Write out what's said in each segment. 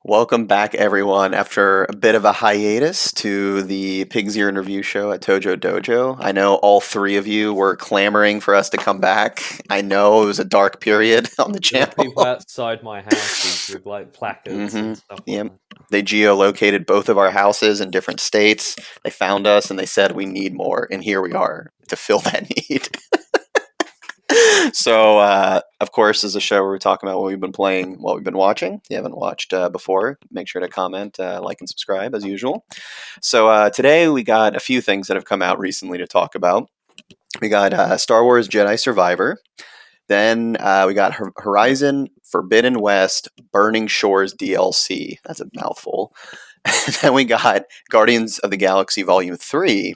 Welcome back, everyone, after a bit of a hiatus to the Pig's Ear Interview Show at Tojo Dojo. I know all three of you were clamoring for us to come back. I know it was a dark period on the There were people channel. outside my house with like placards and stuff like Yeah. that. They geolocated both of our houses in different states. They found us and they said we need more, and here we are to fill that need. So, of course, is a show where we're talking about what we've been playing, what we've been watching. If you haven't watched before, make sure to comment, like, and subscribe as usual. So, today we got a few things that have come out recently to talk about. We got Star Wars Jedi Survivor. Then we got Horizon Forbidden West Burning Shores DLC. That's a mouthful. Then we got Guardians of the Galaxy Volume 3.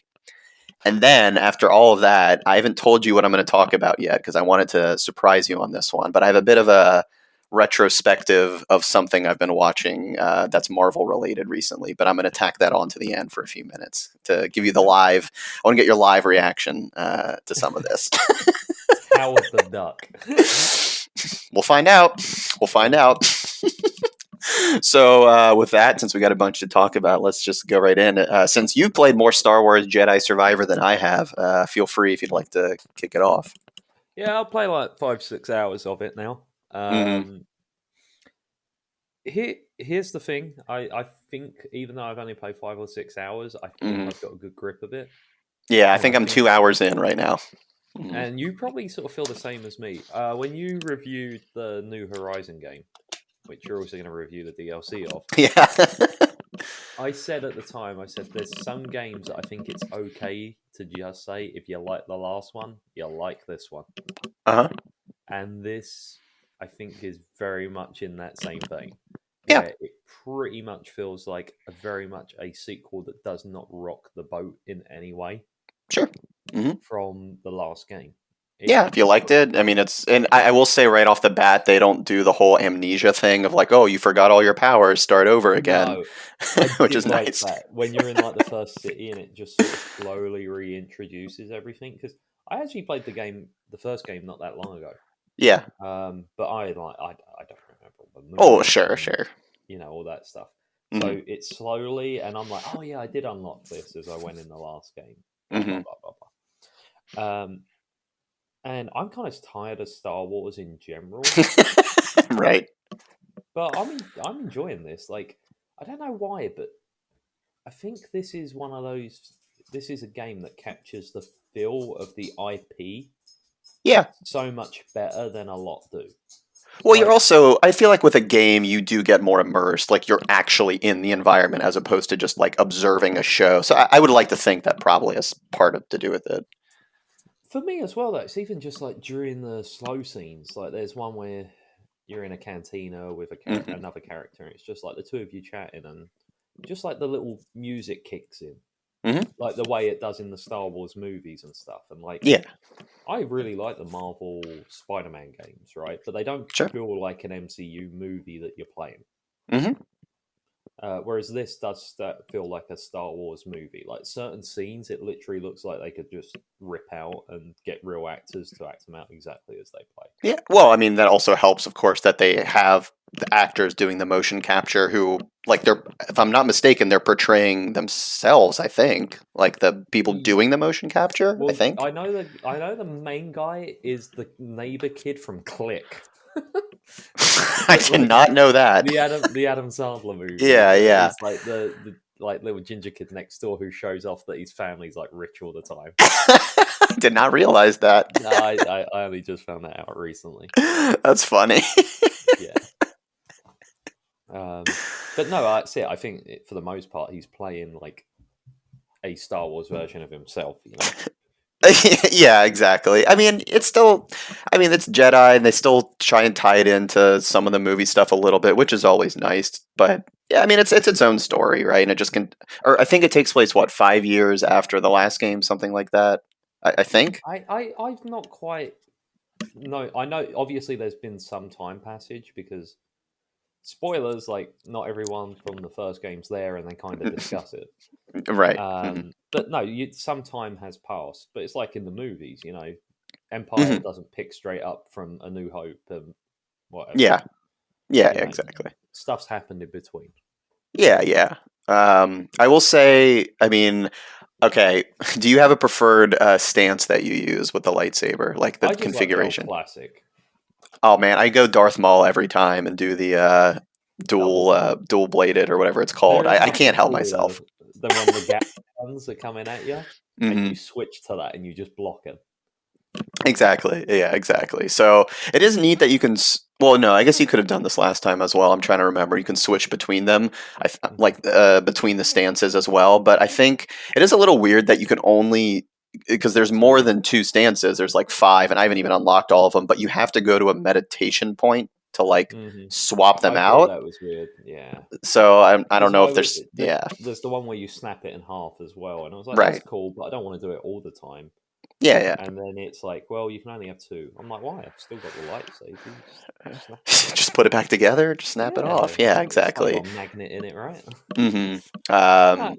And then after all of that, I haven't told you what I'm going to talk about yet because I wanted to surprise you on this one. But I have a bit of a retrospective of something I've been watching that's Marvel related recently. But I'm going to tack that on to the end for a few minutes to give you the live. I want to get your live reaction to some of this. Howard the Duck. We'll find out. We'll find out. So with that, since we got a bunch to talk about, let's just go right in. Since you've played more Star Wars Jedi Survivor than I have, feel free if you'd like to kick it off. Yeah, I'll play like 5-6 hours of it now. Here's the thing. I think even though I've only played 5 or 6 hours, I think I've got a good grip of it. Yeah, I think I'm 2 hours in right now. And you probably sort of feel the same as me. When you reviewed the new Horizon game, which you're also going to review the DLC of. Yeah. I said at the time, there's some games that I think it's okay to just say, if you like the last one, you'll like this one. Uh-huh. And this, I think, is very much in that same vein. Yeah. Where it pretty much feels like very much a sequel that does not rock the boat in any way. Sure. From the last game. Yeah, if you liked it, I mean, and I will say right off the bat, they don't do the whole amnesia thing of like, oh, you forgot all your powers, start over again, which is nice. That. When you're in like the first city and it just sort of slowly reintroduces everything. Because I actually played the first game, not that long ago. Yeah. But I don't remember the movie. Oh, sure. You know, all that stuff. So it's slowly, and I'm like, oh yeah, I did unlock this as I went in the last game. Blah, blah, blah, blah. And I'm kind of tired of Star Wars in general. Right. But I'm enjoying this. Like, I don't know why, but I think this is one of those. This is a game that captures the feel of the IP. Yeah. So much better than a lot do. Well, you're also, I feel like with a game, you do get more immersed. Like, you're actually in the environment as opposed to just, like, observing a show. So I would like to think that probably has to do with it. For me as well, though, it's even just, like, during the slow scenes. Like, there's one where you're in a cantina with another character, and it's just, like, the two of you chatting, and just, like, the little music kicks in. Like, the way it does in the Star Wars movies and stuff. And, like... Yeah. I really like the Marvel Spider-Man games, right? But they don't feel like an MCU movie that you're playing. Whereas this does feel like a Star Wars movie. Like certain scenes, it literally looks like they could just rip out and get real actors to act them out exactly as they play. Yeah, well, I mean, that also helps, of course, that they have the actors doing the motion capture who, like, if I'm not mistaken, they're portraying themselves, I think. Like, the people doing the motion capture, well, I think. I know the main guy is the neighbor kid from Click. I did not know that. The Adam Sandler movie. Yeah. It's like the like little ginger kid next door who shows off that his family's like rich all the time. I did not realize that. No, I only just found that out recently. That's funny. Yeah. But no, that's it. I think for the most part, he's playing like a Star Wars version of himself. You know. Yeah, exactly. I mean, it's Jedi, and they still try and tie it into some of the movie stuff a little bit, which is always nice. But yeah, I mean, it's its own story, right? And it just or I think it takes place 5 years after the last game, something like that. I think. I've not quite. No, I know. Obviously, there's been some time passage because spoilers, like not everyone from the first game's there, and they kind of discuss it. Right. But no, some time has passed. But it's like in the movies, you know, Empire Hmm. doesn't pick straight up from A New Hope and whatever. Yeah. Yeah. You know, Exactly. stuff's happened in between. Yeah. Yeah. I will say. I mean, okay. Do you have a preferred stance that you use with the lightsaber, like the I just like the old configuration? classic Oh man, I go Darth Maul every time and do the double. dual bladed or whatever it's called. There is I nothing can't help cooler myself. than when the gas guns are coming at you, and you Hmm. switch to that and you just block them. Exactly. Yeah, exactly. So it is neat that you can. Well, no, I guess you could have done this last time as well. I'm trying to remember. You can switch between them, Hmm. like between the stances as well. But I think it is a little weird that you can only because there's more Two. than two stances. There's like five, and I haven't even unlocked all of them. But you have to go to a meditation point to like Hmm. swap them I thought out. that was weird. Yeah, So I don't because know if there's yeah, there's the one where you snap it in half as well, and I was like, that's right, cool, but I don't want to do it all the time. yeah, yeah. And then it's like, well, you can only have two. I'm like, why? I've still got the lightsaber. You just snap it off. Just put it back together, just snap it Yeah, off. Yeah, it's kind of exactly. got a magnet in it, right? Hmm. No,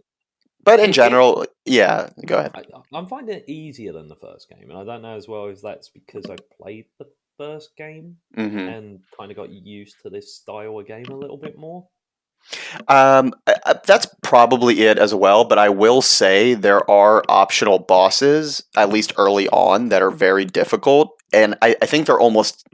But in it general, yeah, go ahead. I'm finding it easier than the first game, and I don't know as well if that's because I played the first game Hmm. and kind of got used to this style of game a little bit more. That's probably it as well. But I will say there are optional bosses, at least early on, that are very difficult, and I think they're almost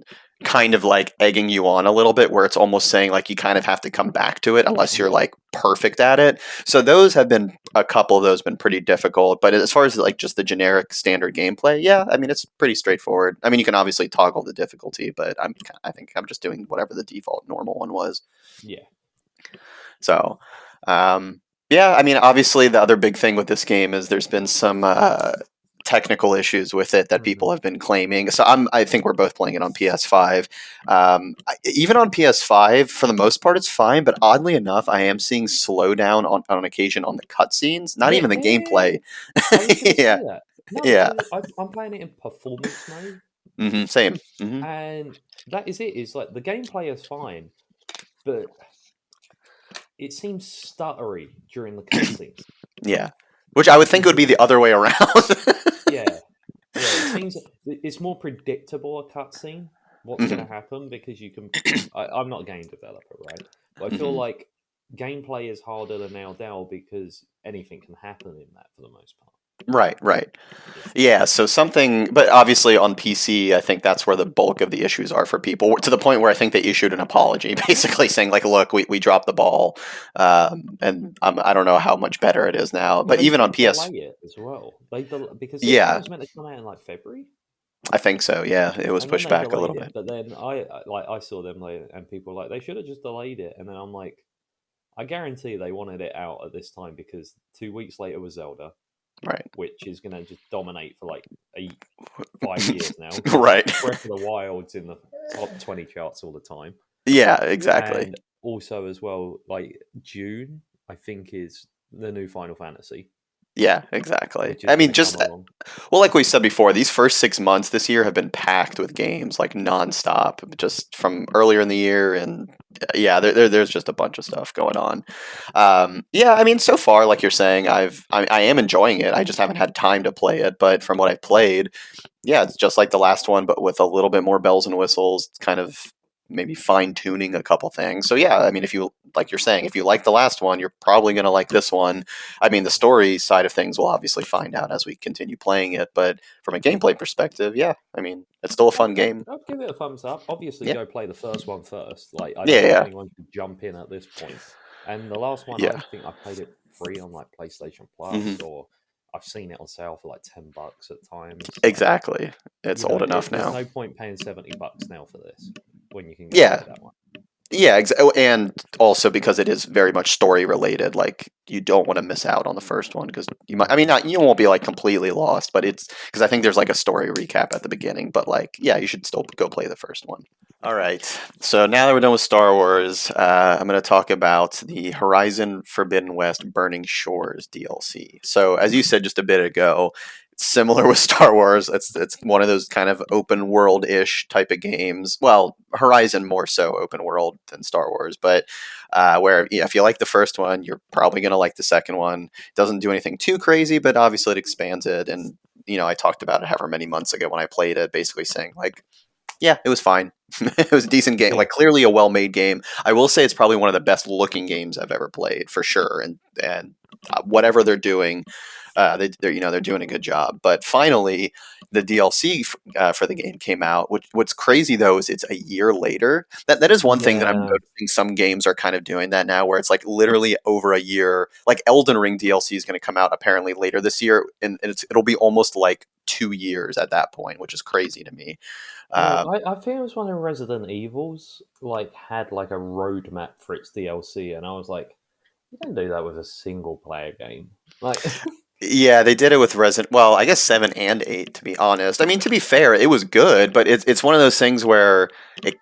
kind of like egging you on a little bit, where it's almost saying like you kind of have to come back to it unless you're Yeah. like perfect at it. So those have been a couple of those been pretty difficult. But as far as like just the generic standard gameplay, yeah, I mean it's pretty straightforward. I mean you can obviously toggle the difficulty, but I think I'm just doing whatever the default normal one was. Yeah. So, um, yeah, I mean, obviously, the other big thing with this game is there's been some technical issues with it that Hmm. people have been claiming. So, I think we're both playing it on PS5. Even on PS5, for the most part, it's fine. But oddly enough, I am seeing slowdown on occasion on the cutscenes, not Yeah, even the gameplay. I was going to Yeah, say that. No, yeah, because I'm playing it in performance mode, same. Hmm. and that is it. It's like the gameplay is fine, but it seems stuttery during the cutscenes. Yeah, which I would think Is would be the other way around. Yeah, yeah. It seems it's more predictable a cutscene what's going Hmm. to happen because you can. I'm not a game developer, right? But I feel Hmm. like gameplay is harder than now Dell because anything can happen in that for the most part. Right, right. Yeah. Yeah, so something, but obviously on PC, I think that's where the bulk of the issues are for people, to the point where I think they issued an apology, basically saying like, "Look, we dropped the ball," and I don't know how much better it is now. Well, But they even on did PS, delay it as well. Because this game yeah, was meant to come out in like February, I think so. Yeah, it was and then pushed they back a delayed little it. bit. But then I saw them later, and people were like they should have just delayed it. And then I'm like, I guarantee they wanted it out at this time because 2 weeks later was Zelda, Right, which is going to just dominate for like 5 years now because right. Breath of the Wild's in the top 20 charts all the time, Yeah, exactly. and also as well like June I think is the new Final Fantasy, Yeah, exactly. which is I going mean, to come just along. well, like we said before, these first 6 months this year have been packed with games like nonstop, just from earlier in the year, and yeah, there's just a bunch of stuff going on. Yeah, I mean, so far, like you're saying, I am enjoying it. I just haven't had time to play it, but from what I've played, yeah, it's just like the last one, but with a little bit more bells and whistles, kind of maybe fine tuning a couple things. So yeah, I mean, if you like you're saying, if you like the last one, you're probably going to like this one. I mean, the story side of things we'll obviously find out as we continue playing it, but from a gameplay perspective, yeah, I mean, it's still a fun game. I'd give it a thumbs up. Obviously, Yeah, go play the first one first. Like, I yeah, don't think yeah, anyone should jump in at this point. And the last one, I yeah. think I played it free on like PlayStation Hmm. Plus, or I've seen it on sale for like $10 at times. Like, Exactly. It's old enough there's now. no point paying $70 now for this when you can go Yeah, play that one. yeah, and also because it is very much story related, like you don't want to miss out on the first one because you might. I mean, Hmm. not you won't be like completely lost, but it's because I think there's like a story recap at the beginning. But like, yeah, you should still go play the first one. All right. So now that we're done with Star Wars, I'm going to talk about the Horizon Forbidden West Burning Shores DLC. So, as you said just a bit ago, it's similar with Star Wars. It's one of those kind of open world ish type of games. Well, Horizon more so open world than Star Wars, but where yeah, if you like the first one, you're probably going to like the second one. It doesn't do anything too crazy, but obviously it expands it and I talked about it however many months ago when I played it, basically saying like, yeah, it was fine. It was a decent game, Yeah. like clearly a well-made game. I will say it's probably one of the best looking games I've ever played for sure. And whatever they're doing, they're doing a good job. But finally, the DLC for the game came out. What's crazy though is it's a year later. That is one thing that I'm Yeah. noticing. Some games are kind of doing that now, where it's like literally over a year. Like Elden Ring DLC is going to come out apparently later this year, and it'll be almost like 2 years at that point, which is crazy to me. Yeah, Um, I think it was one of Resident Evils, like, had, like, a roadmap for its DLC, and I was like, "You don't do that with a single player game." Like Yeah, they did it with Resident. Well, I guess 7 and 8. To be honest, I mean, to be fair, it was good, but it's one of those things where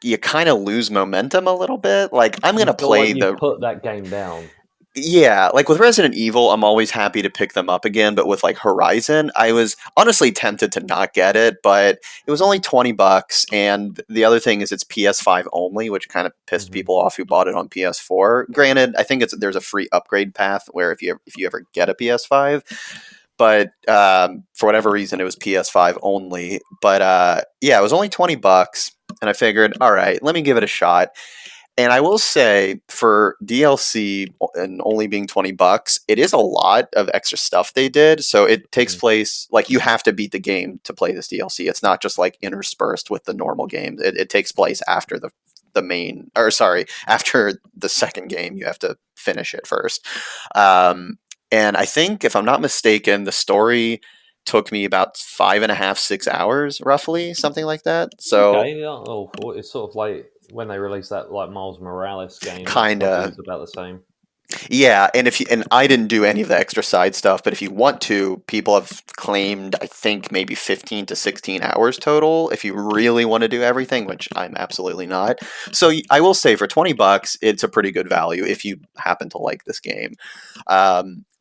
you kind of lose momentum a little bit. Like I'm you gonna feel like play you've the put that game down. yeah, like with Resident Evil, I'm always happy to pick them up again. But with like Horizon, I was honestly tempted to not get it, but it was only $20. And the other thing is it's PS5 only, which kind of pissed Mhm. people off who bought it on PS4. Granted, I think there's a free upgrade path where if you ever get a PS5, but for whatever reason, it was PS5 only. But yeah, it was only $20, and I figured, all right, let me give it a shot. And I will say for DLC and only being $20, it is a lot of extra stuff they did. So it takes Mhm. place like you have to beat the game to play this DLC. It's not just like interspersed with the normal game. It takes place after the main, or sorry, after the second game. You have to finish it first. Um, and I think if I'm not mistaken, the story took me about 5.5, 6 hours, roughly, something like that. So Okay, yeah, well, it's sort of like when they released that, like, Miles Morales game, that kind probably of. was about the same. Yeah, and if you and I didn't do any of the extra side stuff, but if you want to, people have claimed I think maybe 15 to 16 hours total if you really want to do everything, which I'm absolutely not. So I will say for $20, it's a pretty good value if you happen to like this game.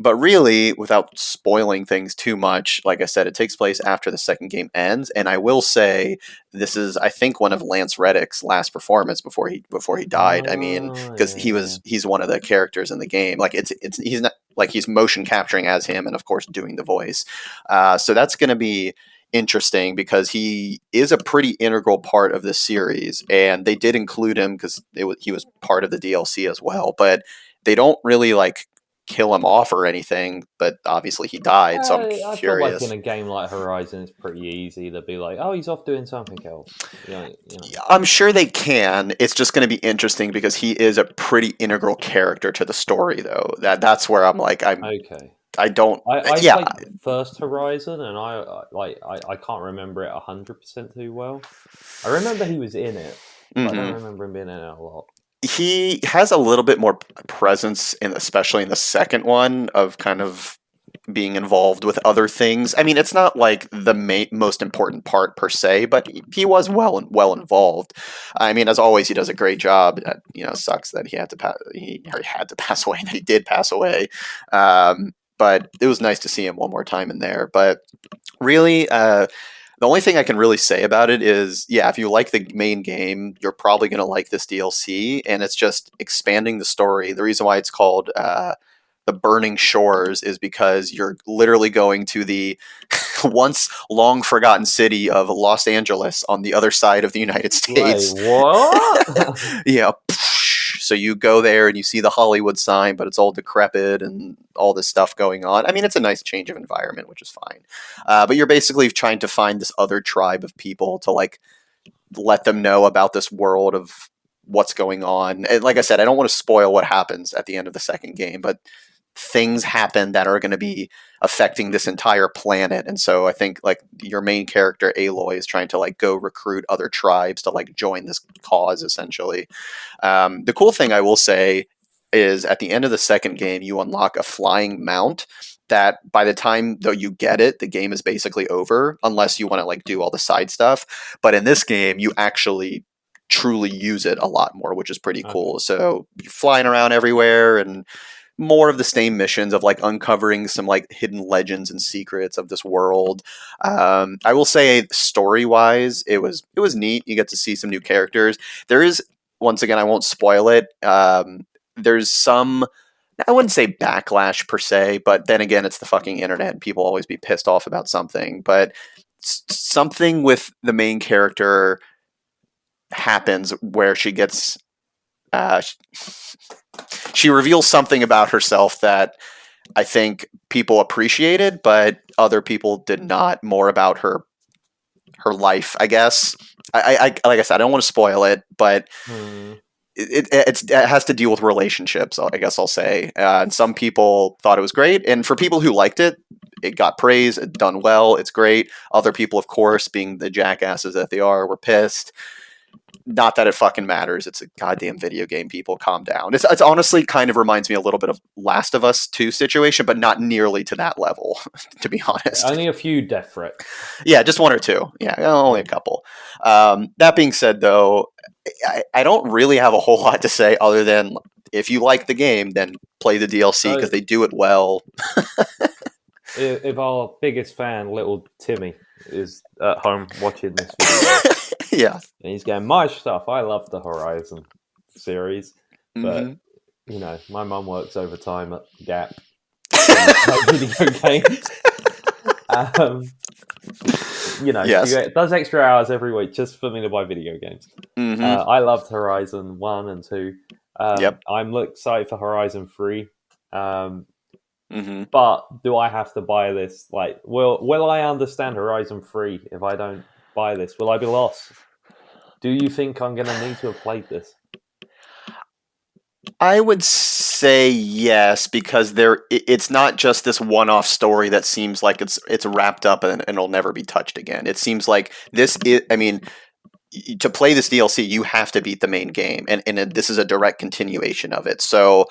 But really, without spoiling things too much, like I said, it takes place after the second game ends, and I will say this is, I think, one of Lance Reddick's last performance before he died. I mean, Oh, because yeah, yeah. he's one of the characters in the game. Like it's he's not like he's motion capturing as him, and of course doing the voice. So that's going to be interesting because he is a pretty integral part of this series, and they did include him because he was part of the DLC as well. But they don't really like kill him off or anything. But obviously he died, so I'm I feel like in curious. a game like Horizon, it's pretty easy to be like, "Oh, he's off doing something else." You know. I'm sure they can. It's just going to be interesting because he is a pretty integral character to the story, though. That's where I'm like, Okay. I don't. I Yeah. played the first Horizon, and I can't remember it 100% too well. I remember he was in it, but I don't Hmm. remember him being in it a lot. He has a little bit more presence in, especially in the second one, of kind of being involved with other things. I mean, it's not like the most important part per se, but he was well involved. I mean, as always, he does a great job. Sucks that he had to pass away. That he did pass away, but it was nice to see him one more time in there. But really, the only thing I can really say about it is, yeah, if you like the main game, you're probably going to like this DLC, and it's just expanding the story. The reason why it's called the Burning Shores is because you're literally going to the once long forgotten city of Los Angeles on the other side of the United Wait, States. what? Yeah. So you go there and you see the Hollywood sign, but it's all decrepit and all this stuff going on. I mean, it's a nice change of environment, which is fine. But you're basically trying to find this other tribe of people to like let them know about this world of what's going on. And like I said, I don't want to spoil what happens at the end of the second game, but things happen that are going to be affecting this entire planet. And so I think like your main character Aloy is trying to like go recruit other tribes to like join this cause essentially. The cool thing I will say is at the end of the second game you unlock a flying mount that by the time though you get it, the game is basically over unless you want to like do all the side stuff. But in this game you actually truly use it a lot more, which is pretty Okay. cool. So you're flying around everywhere and more of the same missions of like uncovering some like hidden legends and secrets of this world. I will say, story wise, it was neat. You get to see some new characters. There is, once again, I won't spoil it. There's some I wouldn't say backlash per se, but then again, it's the fucking internet and people always be pissed off about something. But something with the main character happens where she gets, uh, she reveals something about herself that I think people appreciated, but other people did not. More about her life, I guess. I like I said, I don't want to spoil it, but Hmm. it has to deal with relationships. I guess I'll say. And some people thought it was great, and for people who liked it, it got praise. It done well. It's great. Other people, of course, being the jackasses that they are, were pissed. Not that it fucking matters. It's a goddamn video game. People, calm down. It's honestly kind of reminds me a little bit of Last of Us 2 situation, but not nearly to that level, to be honest. Only a few death threats. Yeah, just one or two. Yeah, only a couple. That being said, though, I don't really have a whole lot to say other than if you like the game, then play the DLC because they do it well. If our biggest fan, little Timmy, is at home watching this video, Yeah. and he's going, my stuff, I love the Horizon series, but, my mum works overtime at Gap, video games. Yes. She does extra hours every week just for me to buy video games. I loved Horizon 1 and 2. Yep. I'm excited for Horizon 3. Mm-hmm. But do I have to buy this? Like, will I understand Horizon 3 if I don't buy this? Will I be lost? Do you think I'm going to need to have played this? I would say yes, because it's not just this one-off story that seems like it's wrapped up and it'll never be touched again. It seems like this is, I mean, to play this DLC, you have to beat the main game, and this is a direct continuation of it. So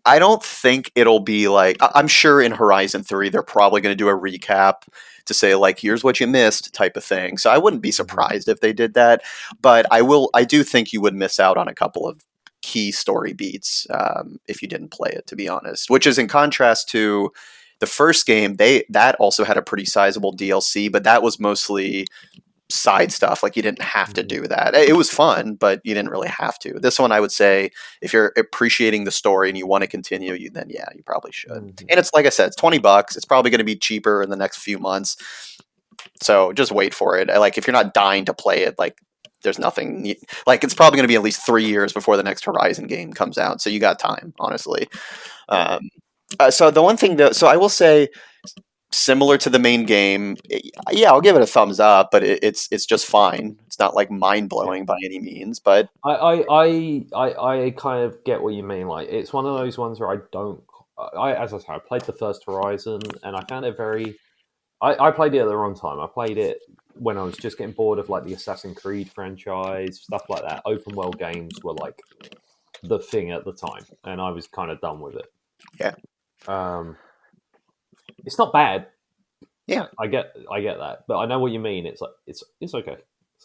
I don't think it'll be like, I'm sure in Horizon 3 they're probably going to do a recap to say like, here's what you missed type of thing. So I wouldn't be surprised if they did that, but I do think you would miss out on a couple of key story beats if you didn't play it, to be honest, which is in contrast to the first game. That also had a pretty sizable DLC, but that was mostly side stuff. Like, you didn't have to do that. It was fun, but you didn't really have to. This one, I would say, if you're appreciating the story and you want to continue, then yeah, you probably should. And it's like I said, it's $20. It's probably going to be cheaper in the next few months, so just wait for it. Like, if you're not dying to play it, like, there's nothing, like, it's probably going to be at least 3 years before the next Horizon game comes out, so you got time, honestly. So the one thing that, so I will say, similar to the main game, yeah, I'll give it a thumbs up, but it's just fine. It's not like mind blowing by any means, but I kind of get what you mean. Like, it's one of those ones where as I said, I played the first Horizon and I found it very. I played it at the wrong time. I played it when I was just getting bored of like the Assassin's Creed franchise, stuff like that. Open world games were like the thing at the time, and I was kind of done with it. Yeah. It's not bad. Yeah, I get that, but I know what you mean. It's like it's okay.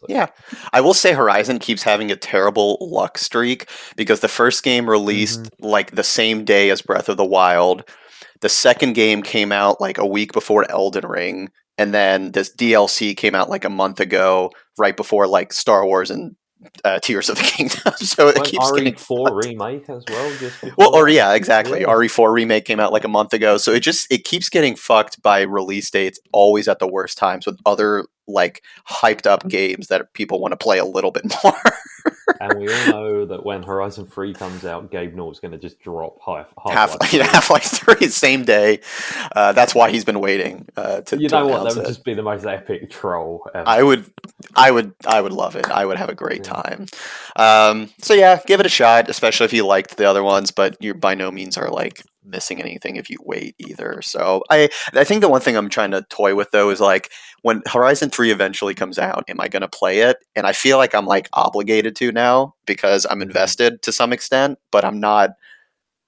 Yeah, I will say Horizon keeps having a terrible luck streak because the first game released like the same day as Breath of the Wild. The second game came out like a week before Elden Ring, and then this DLC came out like a month ago, right before like Star Wars and Tears of the Kingdom. So it keeps getting RE4 remake as well. Just yeah, exactly. Yeah. RE4 remake came out like a month ago, so it keeps getting fucked by release dates, always at the worst times with other like hyped up games that people want to play a little bit more. And we all know that when Horizon 3 comes out, Gabe Nort's going to just drop Half-Life 3 same day. That's why he's been waiting to that would just be the most epic troll ever. I would love it. I would have a great time. So yeah, give it a shot, especially if you liked the other ones, but you by no means are like missing anything if you wait either. So I think the one thing I'm trying to toy with though is like, when Horizon 3 eventually comes out, am I going to play it? And I feel like I'm like obligated to now because I'm invested to some extent, but I'm not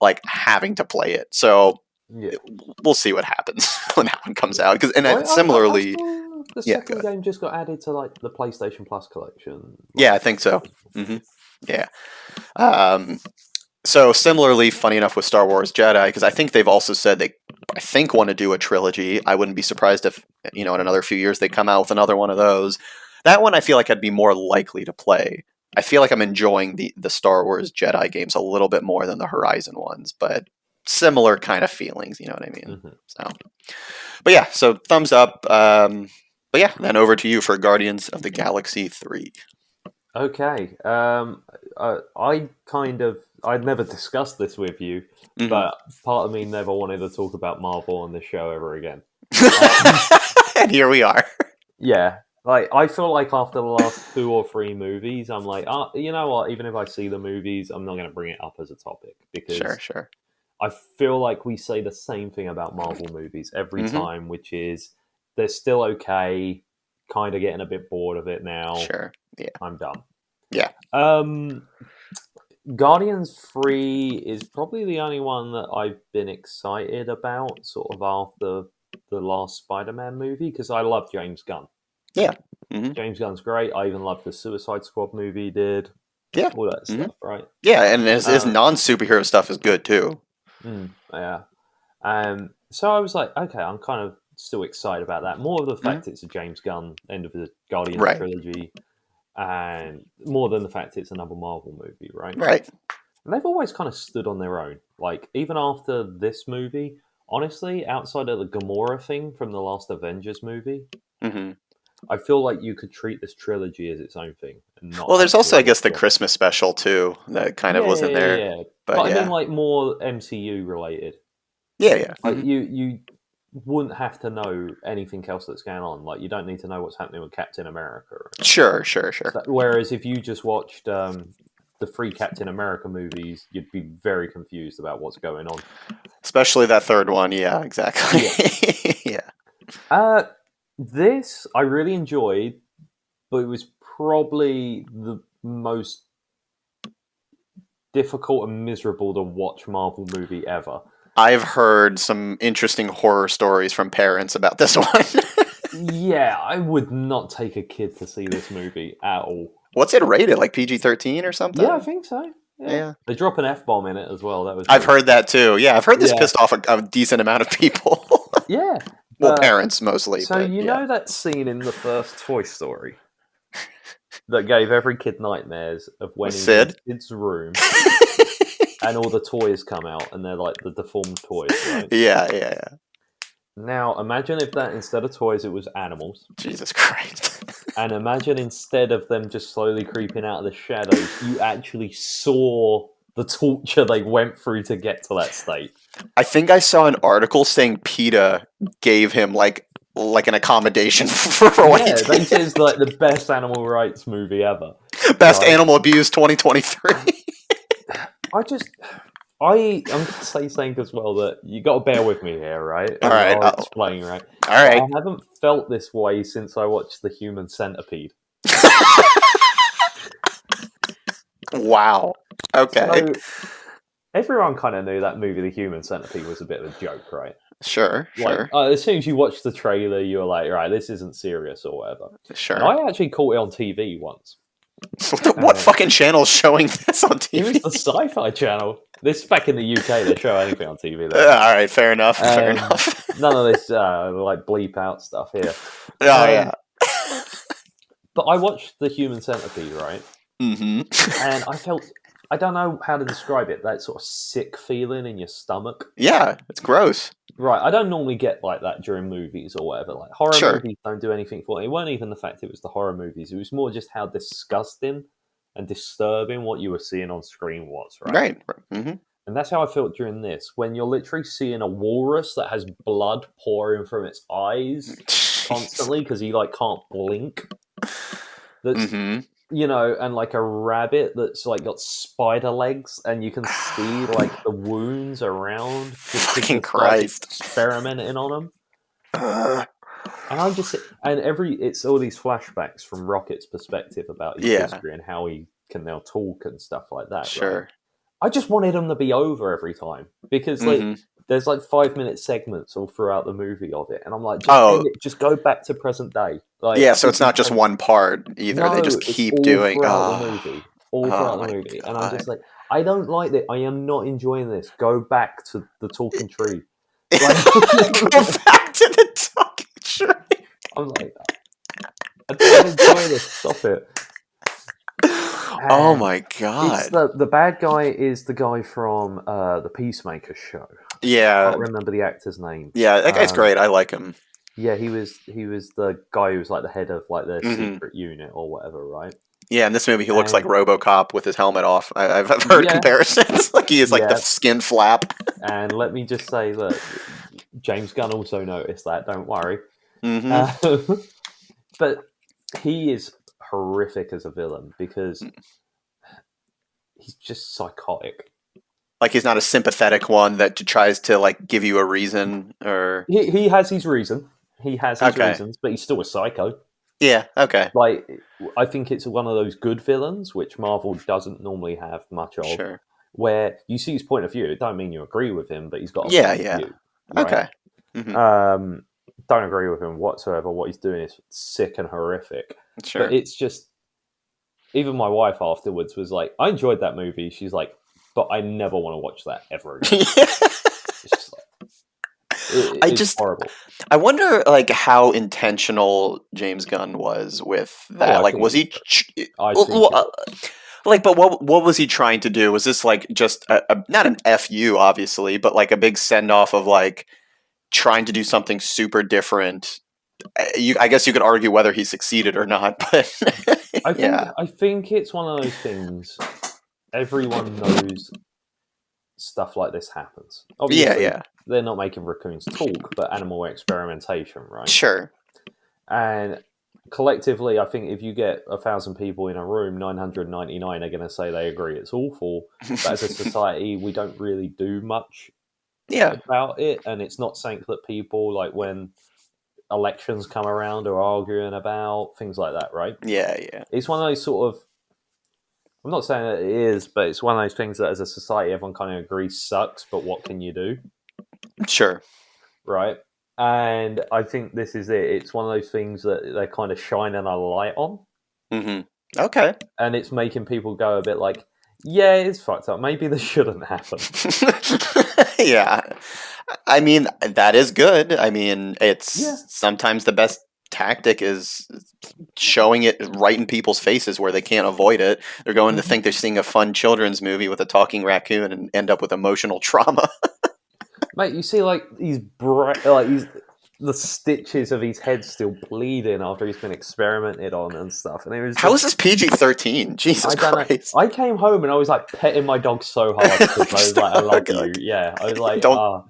like having to play it. So we'll see what happens when that one comes out. Similarly, the second game just got added to like the PlayStation Plus collection. Yeah, I think so. Yeah. So similarly, funny enough with Star Wars Jedi, because I think they've also said they, want to do a trilogy. I wouldn't be surprised if, in another few years they come out with another one of those. That one I feel like I'd be more likely to play. I feel like I'm enjoying the Star Wars Jedi games a little bit more than the Horizon ones, but similar kind of feelings. You know what I mean? Mhm. So, but yeah, so thumbs up. But yeah, then over to you for Guardians of the Galaxy 3. Okay. I'd never discussed this with you, Mhm. but part of me never wanted to talk about Marvel on this show ever again. And here we are. Yeah. Like, I feel like after the last 2 or 3 movies, I'm like, you know what? Even if I see the movies, I'm not going to bring it up as a topic Sure, because sure. I feel like we say the same thing about Marvel movies every Hmm. time, which is they're still okay, kind of getting a bit bored of it now. Sure. Yeah. I'm done. Yeah. Guardians 3 is probably the only one that I've been excited about, sort of after the last Spider-Man movie, because I love James Gunn. Yeah. Hmm. James Gunn's great. I even love the Suicide Squad movie he did, Yeah. all that Hmm. stuff, right? Yeah, and his Um, non-superhero stuff is good too. yeah. So I was like, okay, I'm kind of still excited about that. More of the Hmm. fact it's a James Gunn end of the Guardians Right. trilogy, and more than the fact it's another Marvel movie, right? Right. And they've always kind of stood on their own. Like, even after this movie, honestly, outside of the Gamora thing from the last Avengers movie, Hmm. I feel like you could treat this trilogy as its own thing and not Well, have there's to also, I really guess, the drop it. Christmas special too that kind of Yeah, was yeah, in yeah, there. yeah. But But I mean, yeah. like, more MCU related. Yeah, yeah. Like, Hmm. you wouldn't have to know anything else that's going on. Like, you don't need to know what's happening with Captain America. Sure, sure, sure. Whereas if you just watched the 3 Captain America movies, you'd be very confused about what's going on. Especially that third one. Yeah, exactly. Yeah. Yeah. This I really enjoyed, but it was probably the most difficult and miserable to watch Marvel movie ever. I've heard some interesting horror stories from parents about this one. Yeah, I would not take a kid to see this movie at all. What's it rated? Like PG-13 or Yeah, I something? think so. Yeah. Yeah. They drop an F-bomb in it as well. That was I've pretty heard cool. that too. Yeah, I've heard this Yeah. pissed off a decent amount of people. Yeah. Well, But parents mostly, so but you yeah. know that scene in the first Toy Story that gave every kid nightmares of when With he's in Sid? Sid's room and all the toys come out and they're like the deformed toys, right? Yeah, yeah, yeah. Now imagine if that instead of toys it was animals. Jesus Christ. And imagine instead of them just slowly creeping out of the shadows, you actually saw the torture they went through to get to that state. I think I saw an article saying PETA gave him like an accommodation for what he Yeah, they did. say it's like the best animal rights movie ever. Best Right? animal abuse 2023. I'm gonna say something as well that you got to bear with me here, right? All And right. I'll explain, right? All But right. I haven't felt this way since I watched The Human Centipede. Wow. Okay. So everyone kind of knew that movie, The Human Centipede, was a bit of a joke, right? Sure, Like, sure, as soon as you watch the trailer, you were like, right, this isn't serious or whatever. And sure. I actually caught it on TV once. What fucking channel is showing this on It was TV? the Sci-Fi Channel. This back in the UK, they show anything on TV All there. right, fair enough. Fair enough. None of this like bleep out stuff here. Oh yeah. But I watched The Human Centipede, right? Mm-hmm. And I felt, I don't know how to describe it, that sort of sick feeling in your stomach. Yeah, it's gross. Right, I don't normally get like that during movies or whatever. Like horror Sure. movies don't do anything for me. It wasn't even the fact it was the horror movies. It was more just how disgusting and disturbing what you were seeing on screen was, right? Right. Mm-hmm. And that's how I felt during this. When you're literally seeing a walrus that has blood pouring from its eyes constantly because he like can't blink. That's Mm-hmm. you know, and like a rabbit that's like got spider legs, and you can see like the wounds around. Fucking Christ! Experimenting on them, Ugh. and I'm just and it's all these flashbacks from Rocket's perspective about his Yeah. history and how he can now talk and stuff like that. Sure. Right? I just wanted them to be over every time because like Mm-hmm. there's like 5-minute segments all throughout the movie of it, and I'm like, just go back to present day. Like, Yeah, so it's not just one part either. No, They just it's keep all doing. throughout the Oh, movie, all throughout the my movie, and I'm God. just like, I don't like that. I am not enjoying this. Go back to the talking tree. Go back to the talking tree. I'm like, I don't enjoy this. Stop it. Oh And my it's god. the bad guy is the guy from the Peacemaker show. I Yeah. can't remember the actor's name. Yeah, that guy's great. I like him. Yeah, he was the guy who was like the head of like their Hmm. secret unit or whatever, right? Yeah, in this movie, he looks like And RoboCop with his helmet off. I've heard yeah, comparisons. Like he is like the yeah. skin flap. And let me just say that James Gunn also noticed that. Don't worry. Hmm. Uh, but he is horrific as a villain because he's just psychotic. Like he's not a sympathetic one that tries to like give you a reason or. He has his reason. He has his Okay. reasons, but he's still a psycho. Yeah. Okay. Like, I think it's one of those good villains, which Marvel doesn't normally have much of, Sure. where you see his point of view. It don't mean you agree with him, but he's got a Yeah. point of Yeah. view, right? Okay. Hmm. Don't agree with him whatsoever. What he's doing is sick and horrific. But Sure. it's just, even my wife afterwards was like, I enjoyed that movie. She's like, but I never want to watch that ever again. It's just like, I it's just horrible. I wonder like how intentional James Gunn was with Oh, that. I Like think was he I think well, like but what was he trying to do? Was this like just not an FU obviously, but like a big send off of like trying to do something super different? I guess you could argue whether he succeeded or not, but yeah. I think it's one of those things. Everyone knows stuff like this happens. Yeah, Obviously, yeah. they're not making raccoons talk, but animal experimentation, right? Sure. And collectively, I think if you get 1,000 people in a room, 999 are going to say they agree it's awful. But as a society, we don't really do much Yeah. about it, and it's not something that people like when elections come around are arguing about things like that, right? Yeah, yeah. It's one of those sort of. I'm not saying that it is, but it's one of those things that as a society everyone kind of agrees sucks, but what can you do? Sure. Right? And I think this is it. It's one of those things that they're kind of shining a light on, Mhm. Okay. and it's making people go a bit like, yeah, it's fucked up. Maybe this shouldn't happen. Yeah. I mean, that is good. I mean, Yeah. it's sometimes the best tactic is showing it right in people's faces where they can't avoid it. They're going to think they're seeing a fun children's movie with a talking raccoon and end up with emotional trauma. Mate, you see like the stitches of his head still bleeding after he's been experimented on and stuff. And it was How is just this PG-13? Jesus I don't know. Christ. I came home and I was like petting my dog so hard because I was like, I love you. Okay. Yeah. I was like, Don't.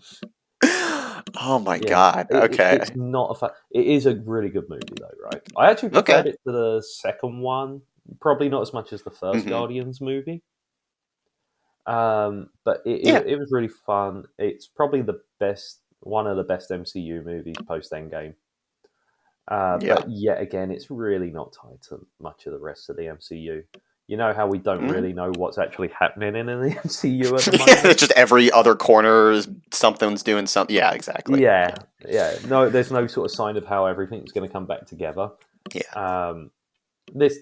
Oh my yeah. God. Okay. It's not it is a really good movie though, right? I actually Okay. preferred it to the second one. Probably not as much as the 1st Hmm. Guardians movie. But Yeah. it was really fun. It's probably one of the best MCU movies post Endgame. Yeah. But yet again, it's really not tied to much of the rest of the MCU. You know how we don't Mhm. really know what's actually happening in the MCU at the Yeah, moment? it's just every other corner, something's doing something. Yeah, exactly. Yeah. No, there's no sort of sign of how everything's going to come back together. Yeah. This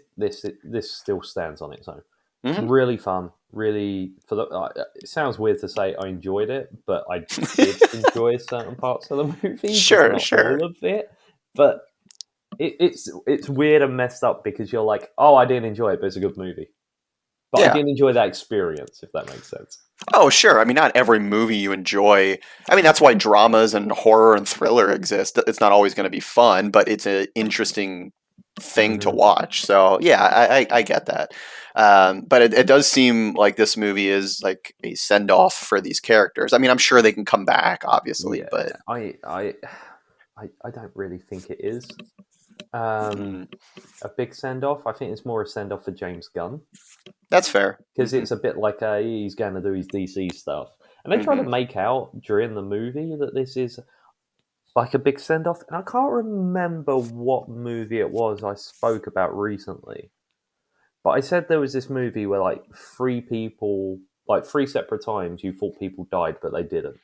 still stands on its own. Hmm. Really fun. Really, it sounds weird to say I enjoyed it, but I did enjoy certain parts of the movie, just Sure, not sure. all of it. But it's weird and messed up because you're like, oh, I didn't enjoy it, but it's a good movie. But I Yeah. didn't enjoy that experience, if that makes sense. Oh, sure. I mean, not every movie you enjoy. I mean, that's why dramas and horror and thriller exist. It's not always going to be fun, but it's an interesting thing to Hmm. watch. So, yeah, I get that. But it does seem like this movie is like a send off for these characters. I mean, I'm sure they can come back, obviously, Yeah, but I don't really think it is um, mm, a big send off. I think it's more a send off for James Gunn that's fair. because Hmm. it's a bit like he's going to do his DC stuff, and they try to Hmm. make out during the movie that this is like a big send off. And I can't remember what movie it was I spoke about recently, but I said there was this movie where like three people, like three separate times, you thought people died, but they didn't.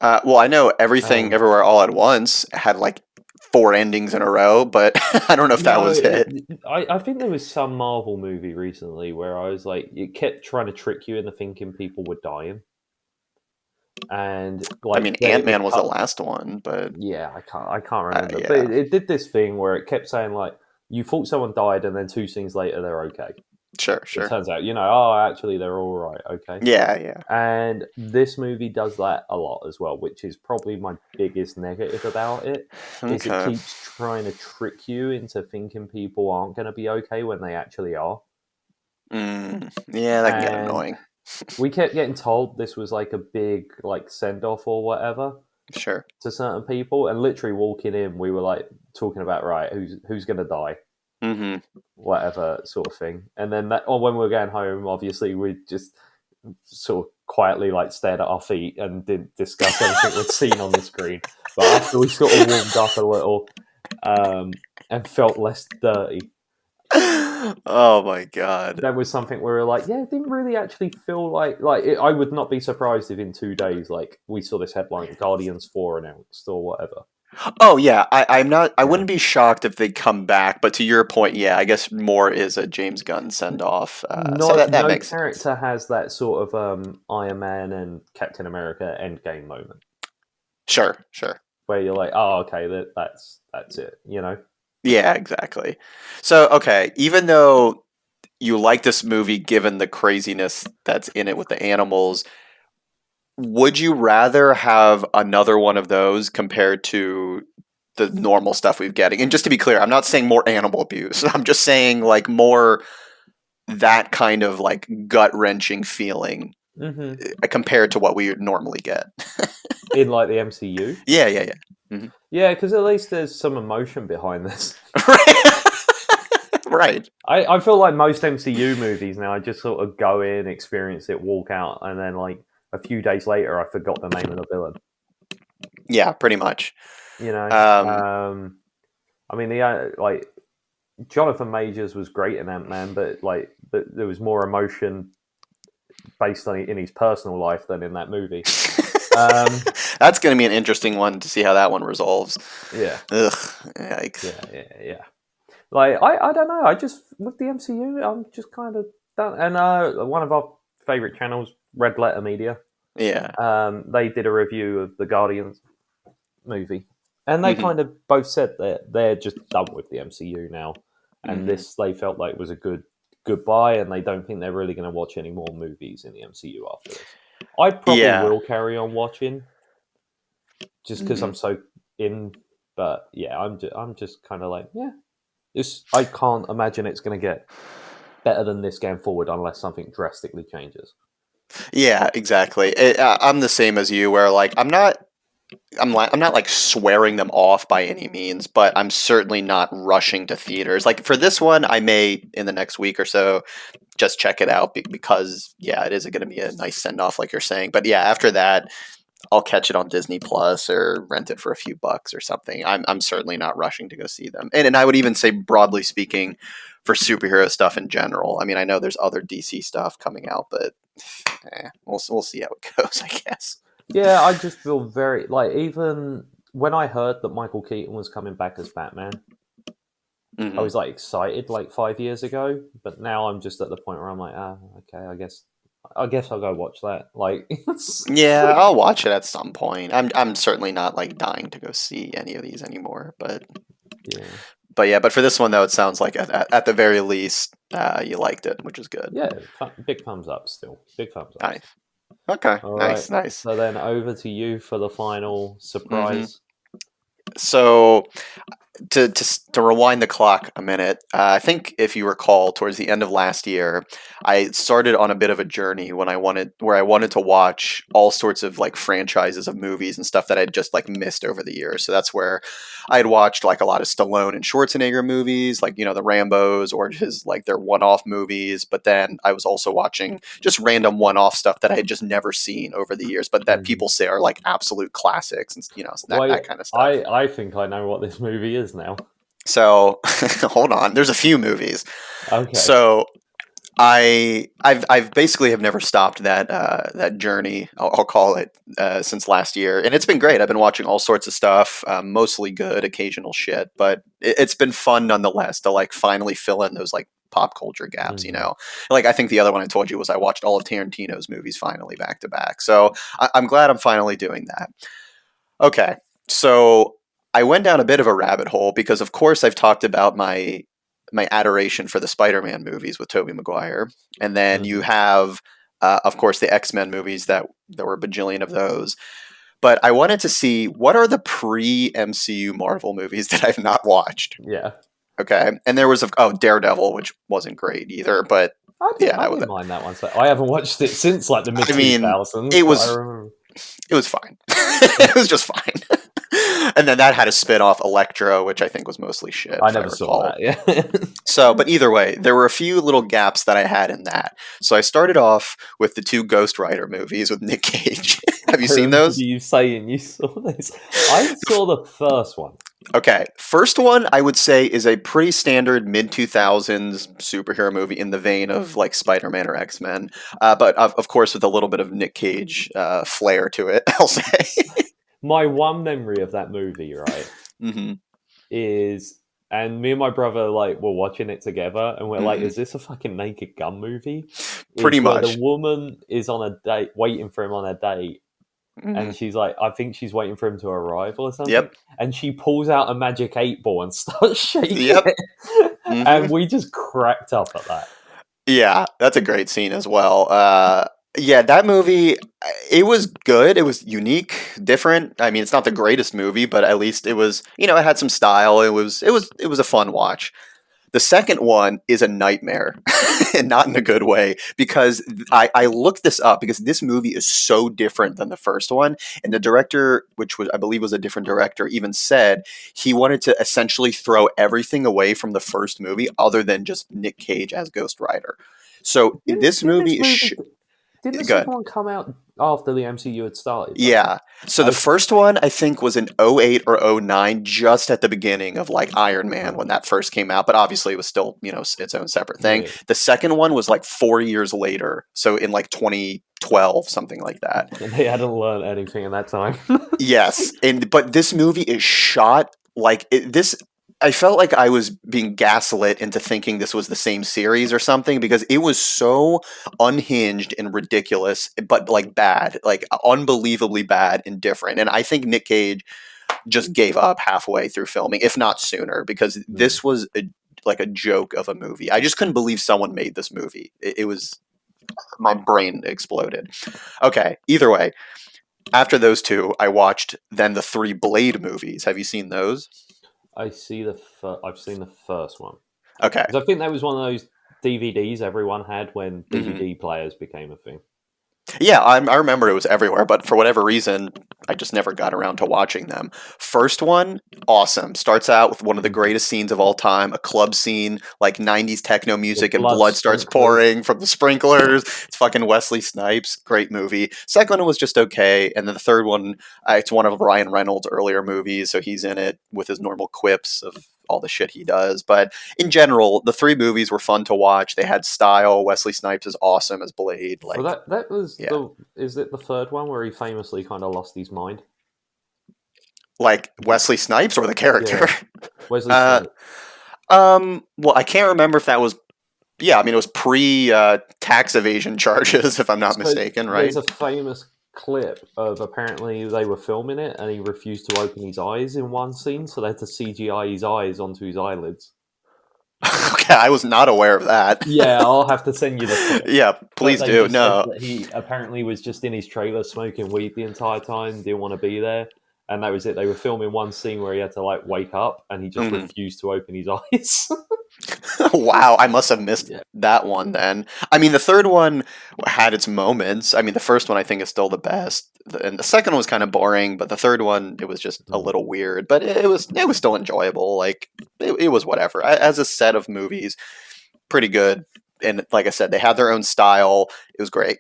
Well, I know Everything And Everywhere All at Once had like four endings in a row, but I don't know if that no, was it. I think there was some Marvel movie recently where I was like, it kept trying to trick you into thinking people were dying, and I like mean, Ant-Man it was the cut. last one, but Yeah, I can't remember, but yeah. it did this thing where it kept saying like you thought someone died, and then 2 scenes later they're okay. Sure, It sure. turns out, oh, actually they're all right, okay. Yeah, yeah. And this movie does that a lot as well, which is probably my biggest negative about it. Is it Okay. keeps trying to trick you into thinking people aren't going to be okay when they actually are. Yeah, that can get And annoying. we kept getting told this was like a big like send off or whatever Sure. to certain people, and literally walking in, we were like talking about right, who's going to die, Mm-hmm. whatever sort of thing. And then when we were going home, obviously we just sort of quietly like stared at our feet and didn't discuss anything we'd seen on the screen. But after we sort of warmed up a little and felt less dirty, Oh my god. that was something where we were like, yeah, it didn't really actually feel I would not be surprised if in 2 days like we saw this headline Guardians 4 announced or whatever. Oh yeah, I'm not. I Yeah. wouldn't be shocked if they come back. But to your point, yeah, I guess more is a James Gunn send off. So that No makes sense. character has that sort of Iron Man and Captain America Endgame moment Sure, sure. where you're like, oh, okay, that's it, you know. Yeah, exactly. So okay, even though you like this movie, given the craziness that's in it with the animals, would you rather have another one of those compared to the normal stuff we're getting? And just to be clear, I'm not saying more animal abuse. I'm just saying like more that kind of like gut wrenching feeling Mm-hmm. compared to what we normally get. In like the MCU. Yeah, yeah, yeah. Yeah, because at least there's some emotion behind this. Right. I feel like most MCU movies now, I just sort of go in, experience it, walk out, and then like a few days later, I forgot the name of the villain. Yeah, pretty much. You know, Um, I mean, the like Jonathan Majors was great in Ant-Man, but there was more emotion based on in his personal life than in that movie. That's going to be an interesting one to see how that one resolves. Yeah, Ugh, yikes. yeah. Like I don't know. I just with the MCU, I'm just kind of done. And one of our favorite channels, Red Letter Media, Yeah. they did a review of the Guardians movie, and they Hmm. kind of both said that they're just done with the MCU now, and Hmm. this they felt like was a good goodbye, and they don't think they're really going to watch any more movies in the MCU after this. I probably Yeah. will carry on watching just because Hmm. I'm so in, but yeah, I'm just kind of like I can't imagine it's going to get better than this going forward unless something drastically changes. Yeah, exactly. I'm the same as you, where like I'm not like swearing them off by any means, but I'm certainly not rushing to theaters. Like for this one, I may in the next week or so just check it out because yeah, it is going to be a nice send off, like you're saying. But yeah, after that, I'll catch it on Disney Plus or rent it for a few bucks or something. I'm certainly not rushing to go see them. And I would even say, broadly speaking, for superhero stuff in general. I mean, I know there's other DC stuff coming out, but we'll see how it goes, I guess. Yeah, I just feel very like even when I heard that Michael Keaton was coming back as Batman, I Hmm. was like excited like 5 years ago, but now I'm just at the point where I'm like, okay, I guess I'll go watch that. Like, Yeah, I'll watch it at some point. I'm certainly not like dying to go see any of these anymore, yeah, yeah, but for this one though, it sounds like at the very least you liked it, which is good. yeah, big thumbs up still, big thumbs up. Nice. Okay. All right, Nice. Nice. so then over to you for the final Hmm. surprise. So to rewind the clock a minute, I think if you recall, towards the end of last year, I started on a bit of a journey where I wanted to watch all sorts of like franchises of movies and stuff that I'd just like missed over the years. So that's where I had watched like a lot of Stallone and Schwarzenegger movies, like the Rambos or just like their one-off movies. But then I was also watching just random one-off stuff that I had just never seen over the years, but that Mhm. people say are like absolute classics and that Wait, kind of stuff. I think I know what this movie is now. So hold on, there's a few movies. Okay. So I've basically have never stopped that journey. I'll call it since last year, and it's been great. I've been watching all sorts of stuff, mostly good, occasional shit, but it's been fun nonetheless to like finally fill in those like pop culture gaps. Mhm. Like I think the other one I told you was I watched all of Tarantino's movies finally back to back. So I'm glad I'm finally doing that. Okay, so I went down a bit of a rabbit hole because, of course, I've talked about my my adoration for the Spider-Man movies with Tobey Maguire, and then you Mhm. have, of course, the X-Men movies that there were a bajillion of those. But I wanted to see what are the pre-MCU Marvel movies that I've not watched. Yeah. Okay, and there was Daredevil, which wasn't great either, but yeah, I didn't mind that one. So I haven't watched it since like the mid I mean, 2000s, it but I was remember. it was fine. It was just fine. And then that had a spin-off, Electro, which I think was mostly shit, I if I never saw recall. that. Yeah. So, but either way, there were a few little gaps that I had in that. So I started off with the two Ghost Rider movies with Nick Cage. Have you I seen remember those? you saying you saw this. I saw the first one. Okay, first one I would say is a pretty standard mid 2000s superhero movie in the vein of like Spider-Man or X-Men, but of course with a little bit of Nick Cage flair to it. I'll say. My one memory of that movie, right, Hmm. is and me and my brother like were watching it together, and we're like, Hmm. "Is this a fucking Naked Gun movie?" Pretty Is where the much. woman is on a date, waiting for him on a date, Hmm. and she's like, I think she's waiting for him to arrive or something, Yep. and she pulls out a magic 8 ball and starts shaking Yep. it, Hmm. and we just cracked up at that. Yeah, that's a great scene as well. Yeah, that movie, it was good. It was unique, different. I mean, it's not the greatest movie, but at least it was, it had some style. It was a fun watch. The second one is a nightmare, and not in a good way, because I looked this up because this movie is so different than the first one. And the director, which was I believe was a different director, even said he wanted to essentially throw everything away from the first movie other than just Nick Cage as Ghost Rider. So this Didn't this movie is movie? Didn't the good. second one come out after the MCU had started though? Yeah. So the Okay. first one I think was in '08 or '09, just at the beginning of like Iron Man Huh. when that first came out, but obviously it was still, its own separate thing. Yeah. The second one was like 4 years later, so in like 2012, something like that. And they hadn't learned anything in that time. Yes, and but this movie is shot like this. I felt like I was being gaslit into thinking this was the same series or something because it was so unhinged and ridiculous, but like bad, like unbelievably bad and different. And I think Nick Cage just gave up halfway through filming, if not sooner, because Hmm. this was like a joke of a movie. I just couldn't believe someone made this movie. It was my brain exploded. Okay, either way, after those two, I watched then the three Blade movies. Have you seen those? I've seen the first one Okay. because I think that was one of those DVDs everyone had when Hmm. DVD players became a thing. Yeah, I remember it was everywhere, but for whatever reason, I just never got around to watching them. First one, awesome. Starts out with one of the Mhm. greatest scenes of all time, a club scene, like 90s techno The music, and blood blood starts sprinklers. pouring from the sprinklers. It's fucking Wesley Snipes. Great movie. Second one was just okay. And then the third one, it's one of Ryan Reynolds' earlier movies, so he's in it with his normal quips of all the shit he does. But in general, the three movies were fun to watch. They had style. Wesley Snipes is awesome as Blade. Well, Like, that was yeah. the. Is it the third one where he famously kind of lost his mind? Like Wesley Snipes or the character? Yeah, Wesley uh, Snipes. well, I can't remember if that was. Yeah, I mean, it was pre tax evasion charges, if I'm not So mistaken, there's right? a famous clip of apparently they were filming it and he refused to open his eyes in one scene, so they had to CGI his eyes onto his eyelids. Okay, I was not aware of that. Yeah, I'll have to send you the clip. Yeah, But please they do. just said No. that he apparently was just in his trailer smoking weed the entire time, didn't want to be there. And that was it. They were filming one scene where he had to like wake up and he just Mhm. refused to open his eyes. Wow, I must have missed Yeah. that one then. I mean, the third one had its moments. I mean, the first one I think is still the best, and the second one was kind of boring, but the third one it was just a Hmm. little weird, but it was still enjoyable. Like it was whatever. As a set of movies, pretty good. And like I said, they had their own style. It was great.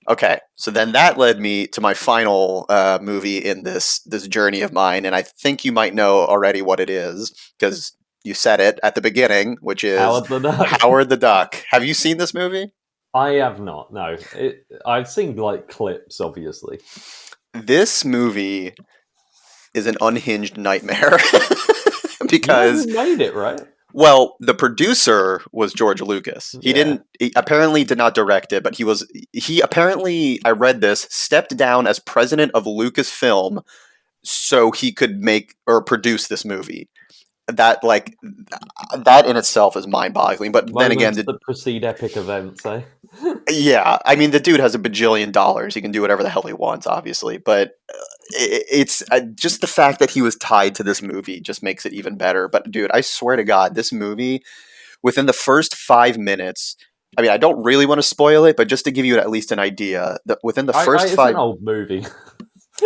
Okay, so then that led me to my final movie in this journey of mine, and I think you might know already what it is because you said it at the beginning, which is Howard the Duck. Howard the Duck. Have you seen this movie? I have not. No, I've seen like clips, obviously. This movie is an unhinged nightmare You know because, who made it, right? well, the producer was George Lucas. He Yeah. didn't. He apparently did not direct it, but he apparently, I read this, stepped down as president of Lucasfilm so he could make or produce this movie. that like that in itself is mind-boggling. But then again, Moments that precede epic events, eh? yeah, I mean, the dude has $1 bajillion. He can do whatever the hell he wants, obviously. But it's just the fact that he was tied to this movie just makes it even better. But dude, I swear to God, this movie, within the first 5 minutes, I mean, I don't really want to spoil it, but just to give you at least an idea, that within the first It's an 5, old movie.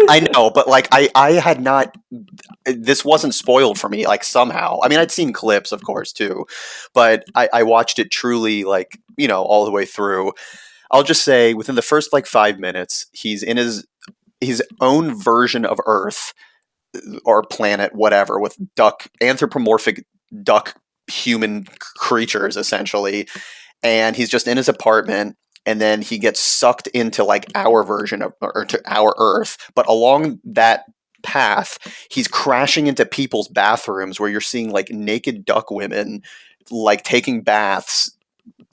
I know, but like I had not, this wasn't spoiled for me, like somehow. I mean, I'd seen clips, of course, too, but I watched it truly, like, all the way through. I'll just say within the first like 5 minutes, he's in his own version of Earth or planet, whatever, with anthropomorphic duck human creatures, essentially. And he's just in his apartment, and then he gets sucked into like our version of, or to our Earth. But along that path, he's crashing into people's bathrooms where you're seeing like naked duck women like taking baths,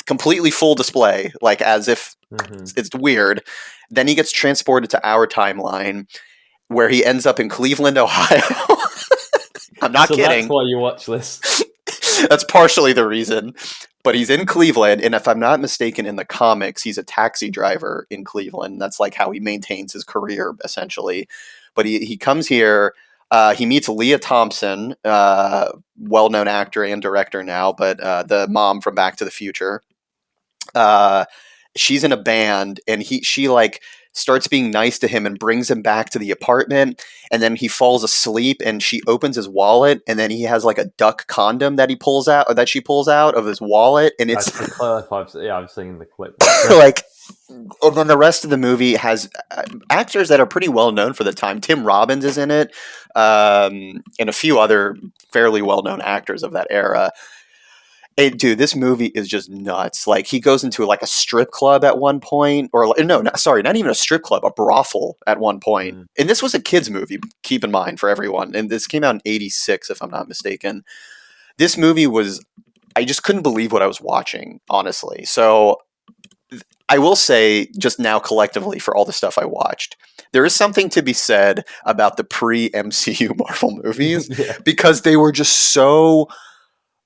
completely full display, like as if it's weird. Then he gets transported to our timeline where he ends up in Cleveland, Ohio. I'm not So kidding. that's why you watch this. That's partially the reason. But he's in Cleveland, and if I'm not mistaken, in the comics, he's a taxi driver in Cleveland. That's like how he maintains his career, essentially. But he comes here. He meets Leah Thompson, well-known actor and director now, but the mom from Back to the Future. She's in a band, and she like starts being nice to him and brings him back to the apartment, and then he falls asleep, and she opens his wallet, and then he has like a duck condom that she pulls out of his wallet, and it's That's the clip. I've seen the clip. like, and then the rest of the movie has actors that are pretty well known for the time. Tim Robbins is in it, and a few other fairly well known actors of that era. Dude, this movie is just nuts. Like, he goes into like a strip club at one point, or no, sorry, not even a strip club, a brothel at one point. And this was a kids movie, keep in mind, for everyone. And this came out in '86, if I'm not mistaken. This movie was, I just couldn't believe what I was watching, honestly. So I will say, just now collectively, for all the stuff I watched, there is something to be said about the pre-MCU Marvel movies Yeah. because they were just so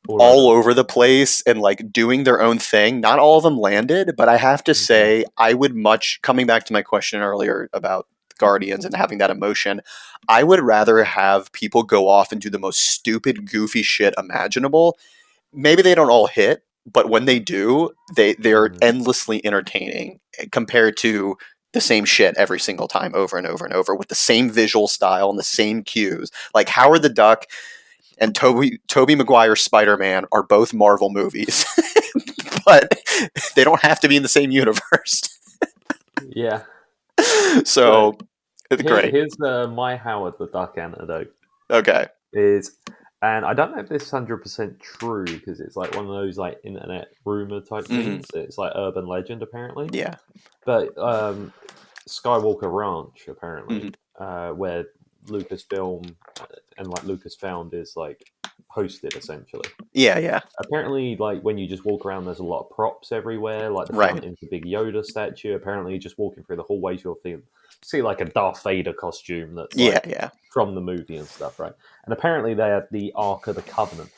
all over the place and like doing their own thing. Not all of them landed, but I have to say, I would coming back to my question earlier about Guardians and having that emotion, I would rather have people go off and do the most stupid, goofy shit imaginable. Maybe they don't all hit, but when they do, they're endlessly entertaining compared to the same shit every single time, over and over and over, with the same visual style and the same cues. Like Howard the Duck and Tobey Maguire's Spider-Man are both Marvel movies, but they don't have to be in the same universe. Yeah. So it's great. Here's my Howard the Duck anecdote. Okay. And I don't know if this is 100% true because it's like one of those like internet rumor type things. It's like urban legend apparently. Yeah. But Skywalker Ranch apparently, where Lucasfilm and like Lucasfound is like hosted essentially. Yeah. Apparently, like when you just walk around, there's a lot of props everywhere. Like the front is a big Yoda statue. Apparently, just walking through the hallways, you'll see like a Darth Vader costume that's like, from the movie and stuff, right? And apparently, they have the Ark of the Covenant.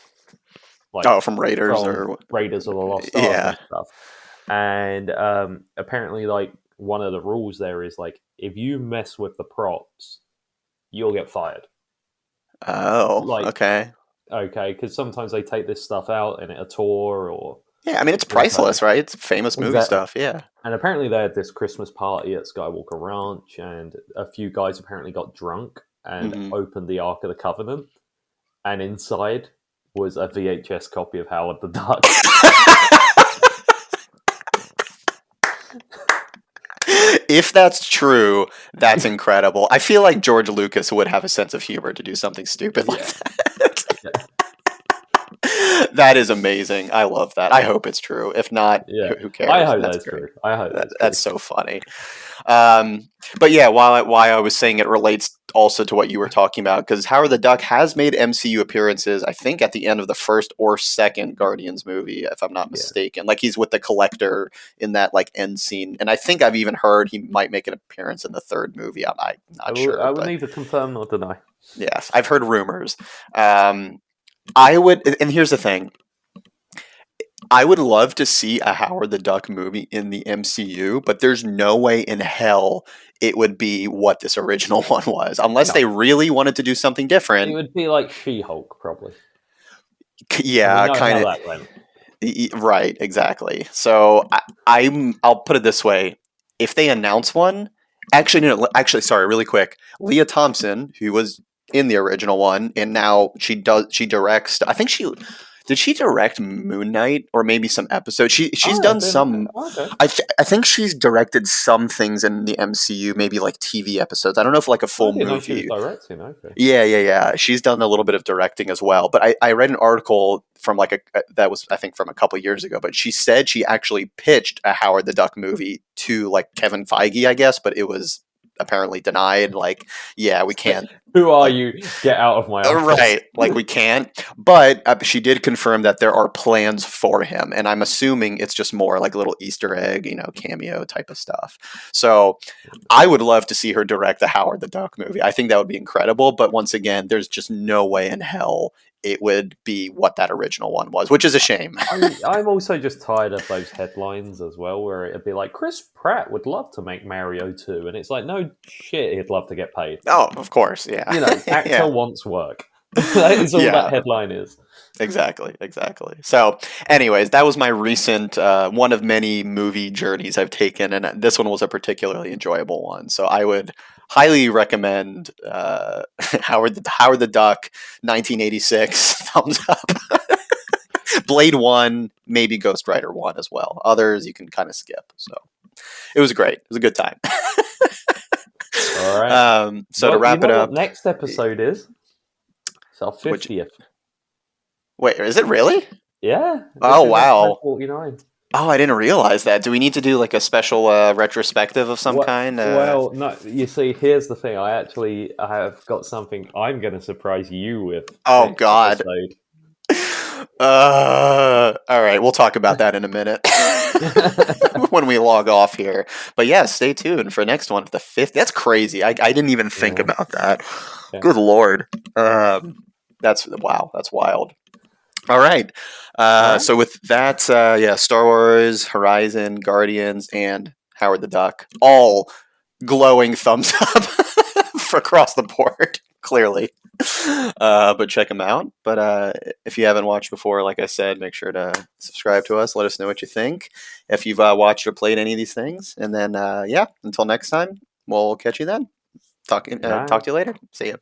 Like, from Raiders or Raiders of the Lost Ark and stuff. And apparently, like one of the rules there is like if you mess with the props, you'll get fired. Oh, okay. Okay, because sometimes they take this stuff out in a tour or... Yeah, I mean, it's priceless, right? It's famous movie stuff, yeah. And apparently they had this Christmas party at Skywalker Ranch, and a few guys apparently got drunk and opened the Ark of the Covenant, and inside was a VHS copy of Howard the Duck. If that's true, that's incredible. I feel like George Lucas would have a sense of humor to do something stupid like that. That is amazing. I love that. I hope it's true. If not, who cares? I hope that's true. I hope that's so funny. But yeah, why I was saying it relates also to what you were talking about, because Howard the Duck has made MCU appearances, I think, at the end of the first or second Guardians movie, if I'm not mistaken. Like, he's with the Collector in that like end scene, and I think I've even heard he might make an appearance in the third movie. I'm not sure. I will neither confirm nor deny. Yes, I've heard rumors. I would, and here's the thing. I would love to see a Howard the Duck movie in the MCU, but there's no way in hell it would be what this original one was, unless they No, really wanted to do something it different. would be like She-Hulk, probably. And we Yeah, know kind how of. that went. Right, exactly. So I'll put it this way: if they announce one, actually, no, actually, sorry, really quick, Leah Thompson, who was in the original one, and now she directs. I think she direct Moon Knight or maybe some episodes. She's Oh, I done didn't know. some. Okay. I think she's directed some things in the MCU, maybe like TV episodes. I don't know if like a I full didn't know she was movie. directing. Okay. Yeah. She's done a little bit of directing as well. But I read an article from that was I think from a couple years ago. But she said she actually pitched a Howard the Duck movie to like Kevin Feige, I guess, but it was apparently denied. Like, yeah, we can't. Who are Like, you? Get out of my office. right, like we can't. But she did confirm that there are plans for him, and I'm assuming it's just more like a little Easter egg, cameo type of stuff. So I would love to see her direct the Howard the Duck movie. I think that would be incredible. But once again, there's just no way in hell it would be what that original one was, which is a shame. I'm also just tired of those headlines as well, where it'd be like Chris Pratt would love to make Mario 2, and it's like no shit, he'd love to get paid. Oh, of course, yeah, Actor yeah, wants work. That is all that yeah. headline is. Exactly. So, anyways, that was my recent one of many movie journeys I've taken, and this one was a particularly enjoyable one. So, I would highly recommend Howard the Duck, 1986, thumbs up. Blade One, maybe Ghost Rider One as well. Others you can kind of skip. So, it was great. It was a good time. All right. So to Well, you wrap it know what up, next episode is? It's our which 50th. wait, is it really? Yeah, this Oh is episode wow. 49. Oh, I didn't realize that. Do we need to do like a special retrospective of some kind? Well, no. You see, here's the thing. I have got something I'm going to surprise you with Oh next God. episode. All right, we'll talk about that in a minute when we log off here. But yeah, stay tuned for next one, the 5th. That's crazy. I didn't even think Yeah. about that. Yeah. Good Lord. That's wow. That's wild. All right. So with that, yeah, Star Wars, Horizon, Guardians, and Howard the Duck, all glowing thumbs up for across the board, clearly. But check them out. But if you haven't watched before, like I said, make sure to subscribe to us. Let us know what you think. If you've watched or played any of these things. And then, yeah, until next time, we'll catch you then. Talk to you later. See ya.